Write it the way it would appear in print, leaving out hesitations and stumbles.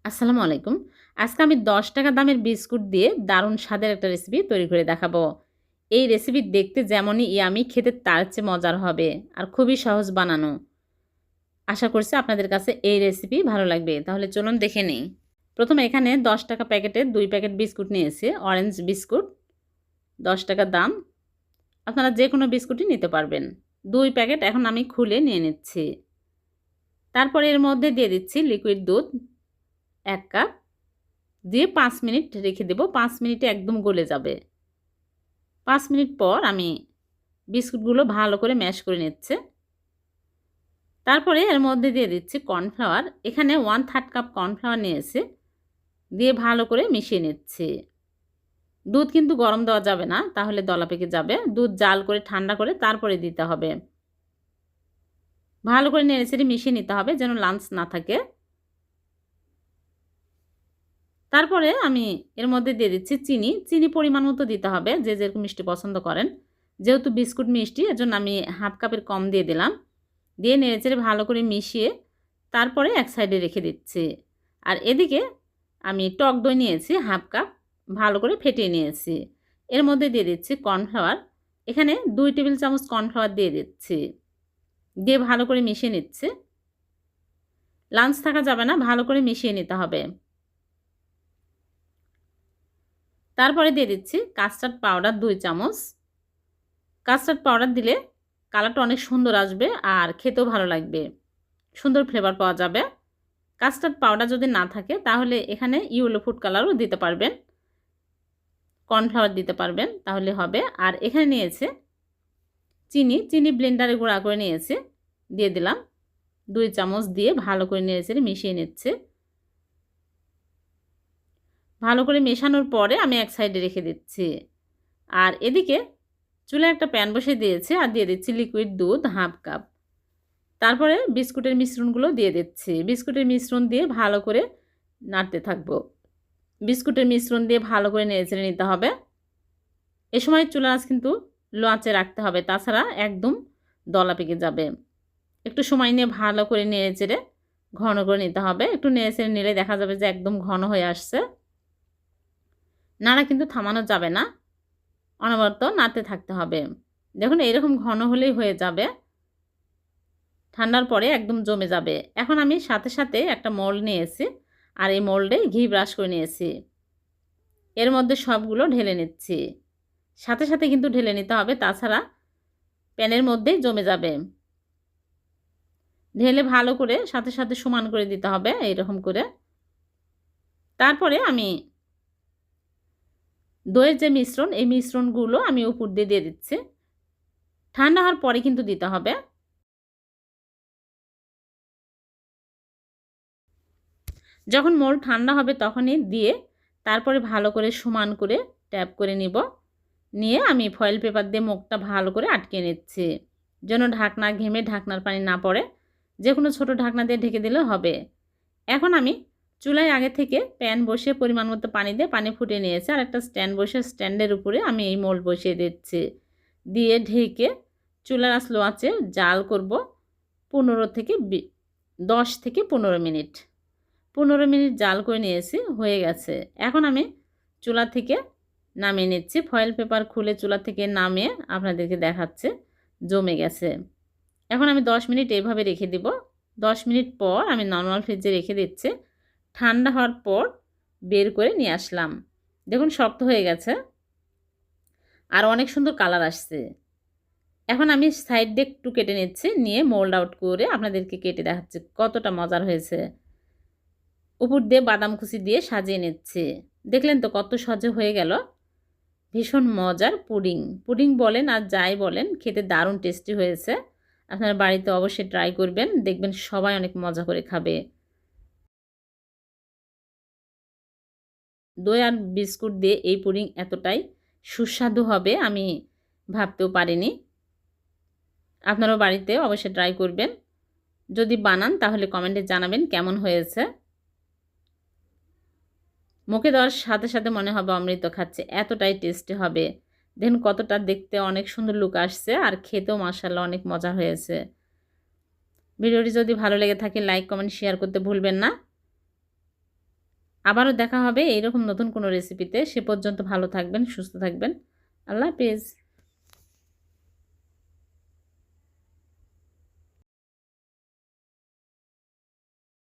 আসসালামু আলাইকুম। আজকে আমি ১০ টাকা দামের বিস্কুট দিয়ে দারুণ স্বাদের একটা রেসিপি তৈরি করে দেখাবো। এই রেসিপি দেখতে যেমনই ইয়াম্মি খেতে তার চেয়ে মজার হবে আর খুবই সহজ বানানো। আশা করছি আপনাদের কাছে এই রেসিপি ভালো লাগবে। তাহলে চলুন দেখে নেই। প্রথমে এখানে ১০ টাকা প্যাকেটে ২ প্যাকেট বিস্কুট নিয়েছি। অরেঞ্জ বিস্কুট ১০ টাকা দাম। আপনারা যেকোনো বিস্কুটই নিতে পারবেন। ২ প্যাকেট এখন আমি খুলে নিয়ে নিচ্ছি। তারপরে এর মধ্যে দিয়ে দিচ্ছি লিকুইড দুধ ১ কাপ। দিয়ে ৫ মিনিট রেখে দেব। ৫ মিনিটে একদম গলে যাবে। ৫ মিনিট পর আমি বিস্কুটগুলো ভালো করে ম্যাশ করে নিচ্ছি। তারপরে এর মধ্যে দিয়ে দিচ্ছি কর্নফ্লাওয়ার। এখানে 1/3 কাপ কর্নফ্লাওয়ার নিয়েছি। দিয়ে ভালো করে মিশিয়ে নিচ্ছি। দুধ কিন্তু গরম দেওয়া যাবে না, তাহলে দলা পেকে যাবে। দুধ জাল করে ঠান্ডা করে তারপরে দিতে হবে। ভালো করে নেড়েচেড়ে মিশিয়ে নিতে হবে যেন লাম্পস না থাকে। তারপরে আমি এর মধ্যে দিয়ে দিচ্ছি চিনি। চিনি পরিমাণ মতো দিতে হবে, যে যেরকম মিষ্টি পছন্দ করেন। যেহেতু বিস্কুট মিষ্টি এজন্য আমি 1/2 কাপের কম দিয়ে দিলাম। দিয়ে নেড়েচেড়ে ভালো করে মিশিয়ে তারপরে এক সাইডে রেখে দিচ্ছি। আর এদিকে আমি টক দই নিয়েছি 1/2 কাপ, ভালো করে ফেটিয়ে নিয়েছি। এর মধ্যে দিয়ে দিচ্ছি কর্নফ্লাওয়ার। এখানে 2 টেবিল চামচ কর্নফ্লাওয়ার দিয়ে দিচ্ছি। দিয়ে ভালো করে মিশিয়ে নিচ্ছি। লাম্পস থাকা যাবে না, ভালো করে মিশিয়ে নিতে হবে। তারপরে দিয়ে দিচ্ছি কাস্টার্ড পাউডার 2 চামচ। কাস্টার্ড পাউডার দিলে কালারটা অনেক সুন্দর আসবে আর খেতেও ভালো লাগবে। সুন্দর ফ্লেভার পাওয়া যাবে। কাস্টার্ড পাউডার যদি না থাকে তাহলে এখানে ইয়েলো ফুড কালারও দিতে পারবেন। কর্নফ্লাওয়ার দিতে পারবেন, তাহলে হবে। আর এখানে নিয়েছে চিনি ব্লেন্ডারে গুঁড়া করে নিয়েছে। দিয়ে দিলাম 2 চামচ, দিয়ে ভালো করে নেড়েচেড়ে মিশিয়ে নিচ্ছে। ভালো করে মেশানোর পরে আমি এক সাইডে রেখে দিচ্ছি। আর এদিকে চুলায় একটা প্যান বসিয়ে দিয়েছি আর দিয়ে দিচ্ছি লিকুইড দুধ 1/2 কাপ। তারপরে বিস্কুটের মিশ্রণগুলো দিয়ে দিচ্ছি। বিস্কুটের মিশ্রণ দিয়ে ভালো করে নাড়তে থাকবো। বিস্কুটের মিশ্রণ দিয়ে ভালো করে নেড়েচেড়ে নিতে হবে। এ সময় চুলার আঁচ কিন্তু লো আঁচে রাখতে হবে, তাছাড়া একদম দলা পেকে যাবে। একটু সময় নিয়ে ভালো করে নেড়েচেড়ে ঘন করে নিতে হবে। একটু নেড়েচেড়ে নিলে দেখা যাবে যে একদম ঘন হয়ে আসছে। নাড়া কিন্তু থামানো যাবে না, অনবরত নাড়তে থাকতে হবে। দেখুন এইরকম ঘন হলেই হয়ে যাবে। ঠান্ডার পরে একদম জমে যাবে। এখন আমি সাথে সাথে একটা মোল্ড নিয়েছি আর এই মোল্ডে ঘি ব্রাশ করে নিয়েছি। এর মধ্যে সবগুলো ঢেলে নিচ্ছি। সাথে সাথে কিন্তু ঢেলে নিতে হবে, তাছাড়া প্যানের মধ্যেই জমে যাবে। ঢেলে ভালো করে সাথে সাথে সমান করে দিতে হবে এইরকম করে। তারপরে আমি দইয়ের যে মিশ্রণ, এই মিশ্রণগুলো আমি উপর দিয়ে দিচ্ছি। ঠান্ডা হওয়ার পরে কিন্তু দিতে হবে। যখন মোল্ড ঠান্ডা হবে তখনই দিয়ে তারপরে ভালো করে সমান করে ট্যাপ করে নিব। নিয়ে আমি ফয়েল পেপার দিয়ে মুখটা ভালো করে আটকে নিচ্ছি, যেন ঢাকনা ঘেমে ঢাকনার পানি না পড়ে। যে কোনো ছোটো ঢাকনা দিয়ে ঢেকে দিলে হবে। এখন আমি চুলায় আগে থেকে প্যান বসিয়ে পরিমাণ মতো পানি দিয়ে পানি ফুটিয়ে নিয়েছি। আর একটা স্ট্যান্ড বসে স্ট্যান্ডের উপরে আমি এই মোল্ড বসিয়ে দিচ্ছি। দিয়ে ঢেকে চুলার আঁচ লো আঁচে জাল করব 10 থেকে 15 মিনিট। 15 মিনিট জাল করে নিয়েছি, হয়ে গেছে। এখন আমি চুলা থেকে নামিয়ে নিচ্ছি। ফয়েল পেপার খুলে চুলা থেকে নামিয়ে আপনাদেরকে দেখাচ্ছে জমে গেছে। এখন আমি 10 মিনিট এইভাবে রেখে দিব। 10 মিনিট পর আমি নর্মাল ফ্রিজে রেখে দিচ্ছি। ঠান্ডা হওয়ার পর বের করে নিয়ে আসলাম। দেখুন শক্ত হয়ে গেছে আর অনেক সুন্দর কালার আসছে। এখন আমি সাইড দিয়ে একটু কেটে নিচ্ছি, নিয়ে মোল্ড আউট করে আপনাদেরকে কেটে দেখাচ্ছি কতটা মজার হয়েছে। উপর দিয়ে বাদাম কুচি দিয়ে সাজিয়ে নিচ্ছি। দেখলেন তো কত সহজে হয়ে গেল। ভীষণ মজার পুডিং। পুডিং বলেন আর যাই বলেন, খেতে দারুণ টেস্টি হয়েছে। আপনার বাড়িতে অবশ্যই ট্রাই করবেন, দেখবেন সবাই অনেক মজা করে খাবে। দই আর বিস্কুট দিয়ে এই পুডিং এতটাই সুস্বাদু হবে আমি ভাবতেও পারিনি। আপনারাও বাড়িতে অবশ্যই ট্রাই করবেন। যদি বানান তাহলে কমেন্টে জানাবেন কেমন হয়েছে। মুখে দেওয়ার সাথে সাথে মনে হবে অমৃত খাচ্ছে, এতটাই টেস্টি হবে। দেখুন কতটা দেখতে অনেক সুন্দর লুক আসছে আর খেতেও মাশাআল্লাহ অনেক মজা হয়েছে। ভিডিওটি যদি ভালো লেগে থাকে লাইক কমেন্ট শেয়ার করতে ভুলবেন না। আবারও দেখা হবে এইরকম নতুন কোনো রেসিপিতে। সে পর্যন্ত ভালো থাকবেন, সুস্থ থাকবেন। আল্লাহ হাফেজ।